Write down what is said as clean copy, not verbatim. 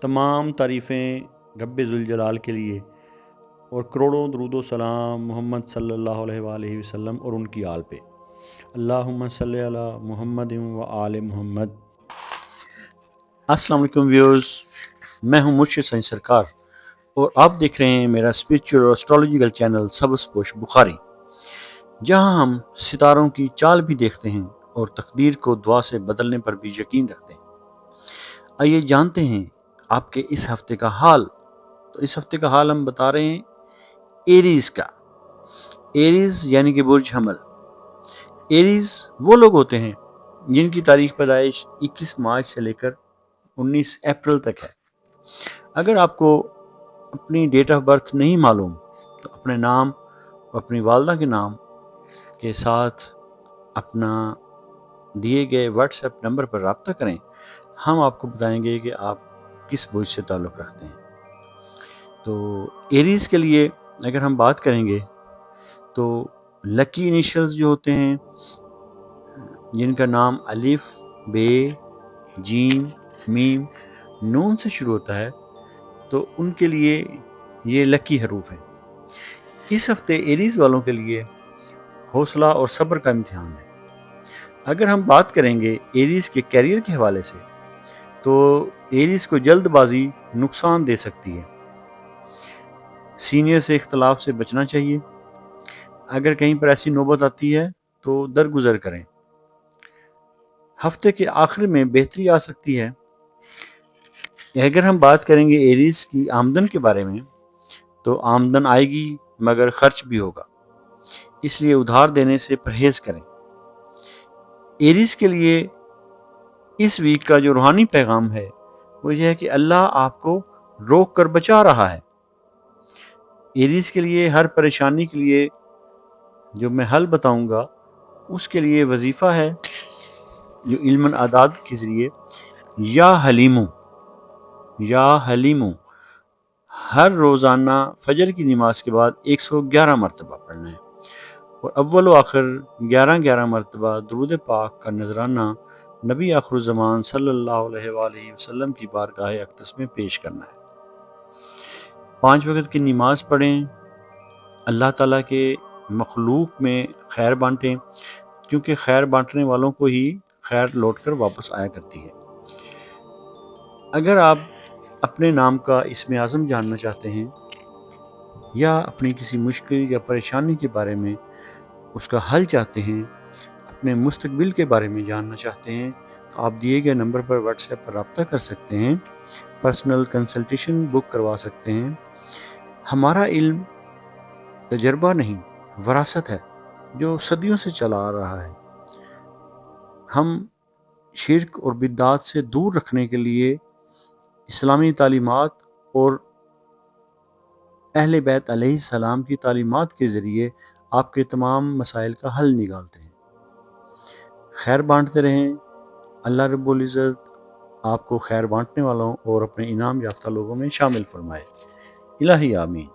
तमाम तारीफ़ें रब्बे ज़ुल जलाल के लिए और करोड़ों दरूद व सलाम मोहम्मद सल्लल्लाहु अलैहि वसल्लम और उनकी आल पे। अल्लाहुम्मा सल्ली अला मुहम्मद व आले मुहम्मद। अस्सलाम वालेकुम व्यूअर्स, मैं हूं मुर्शिद सईद सरकार और आप देख रहे हैं मेरा स्पिरिचुअल और एस्ट्रोलॉजिकल चैनल सबज़पोश बुखारी, जहां हम सितारों की चाल भी देखते हैं और तकदीर को दुआ से बदलने पर भी यकीन रखते हैं। आइए जानते हैं आपके इस हफ्ते का हाल। तो इस हफ्ते का हाल हम बता रहे हैं एरीज का। एरीज यानी कि बुर्ज हमल। एरीज वो लोग होते हैं जिनकी तारीख पैदाइश 21 मार्च से लेकर 19 अप्रैल तक है। अगर आपको अपनी डेट ऑफ बर्थ नहीं मालूम तो अपने नाम और अपनी वालदा के नाम के साथ अपना दिए गए व्हाट्सएप नंबर पर रब्ता करें। हम आपको बताएंगे कि आप किस बुर्ज से ताल्लुक़ रखते हैं। तो एरीज के लिए अगर हम बात करेंगे तो लकी इनिशियल्स जो होते हैं, जिनका नाम अलिफ, बे, जीम, मीम, नून से शुरू होता है, तो उनके लिए ये लकी हरूफ हैं। इस हफ्ते एरीज वालों के लिए हौसला और सब्र का इम्तिहान है। अगर हम बात करेंगे एरीज के कैरियर के हवाले से, तो एरीज को जल्दबाजी नुकसान दे सकती है। सीनियर से इख्तलाफ से बचना चाहिए। अगर कहीं पर ऐसी नौबत आती है तो दरगुजर करें। हफ्ते के आखिर में बेहतरी आ सकती है। अगर हम बात करेंगे एरीज की आमदन के बारे में, तो आमदन आएगी मगर खर्च भी होगा, इसलिए उधार देने से परहेज करें। एरीज के लिए इस वीक का जो रूहानी पैगाम है वो यह है कि अल्लाह आपको रोक कर बचा रहा है। एरीज के लिए हर परेशानी के लिए जो मैं हल बताऊंगा, उसके लिए वजीफ़ा है जो इल्मन आदाद के ज़रिए या हलीमो हर रोज़ाना फजर की नमाज के बाद 111 मरतबा पढ़ना है और अव्वल व आखिर 11-11 मरतबा दुरूद पाक का नजराना नबी आखिरुज़्ज़मान सल्लल्लाहु अलैहि वसल्लम की बारगाह अक़दस में पेश करना है। 5 वक़्त की नमाज पढ़ें, अल्लाह ताला के मखलूक में खैर बांटें, क्योंकि खैर बांटने वालों को ही खैर लौट कर वापस आया करती है। अगर आप अपने नाम का इस्म आज़म जानना चाहते हैं या अपनी किसी मुश्किल या परेशानी के बारे में उसका हल चाहते हैं, अपने मुस्तकबिल के बारे में जानना चाहते हैं, तो आप दिए गए नंबर पर व्हाट्सएप पर रब्ता कर सकते हैं। पर्सनल कंसल्टेशन बुक करवा सकते हैं। हमारा इल्म तजर्बा नहीं, वरासत है जो सदियों से चला आ रहा है। हम शिर्क और बिद्दात से दूर रखने के लिए इस्लामी तालीमात और अहले बैत अलैहिस्सलाम की तालीमात के ज़रिए आपके तमाम मसाइल का हल निकालते हैं। खैर बांटते रहें। अल्लाह रब्बुल इज़्ज़त आपको खैर बांटने वालों और अपने इनाम याफ्ता लोगों में शामिल फरमाए। इलाही आमीन।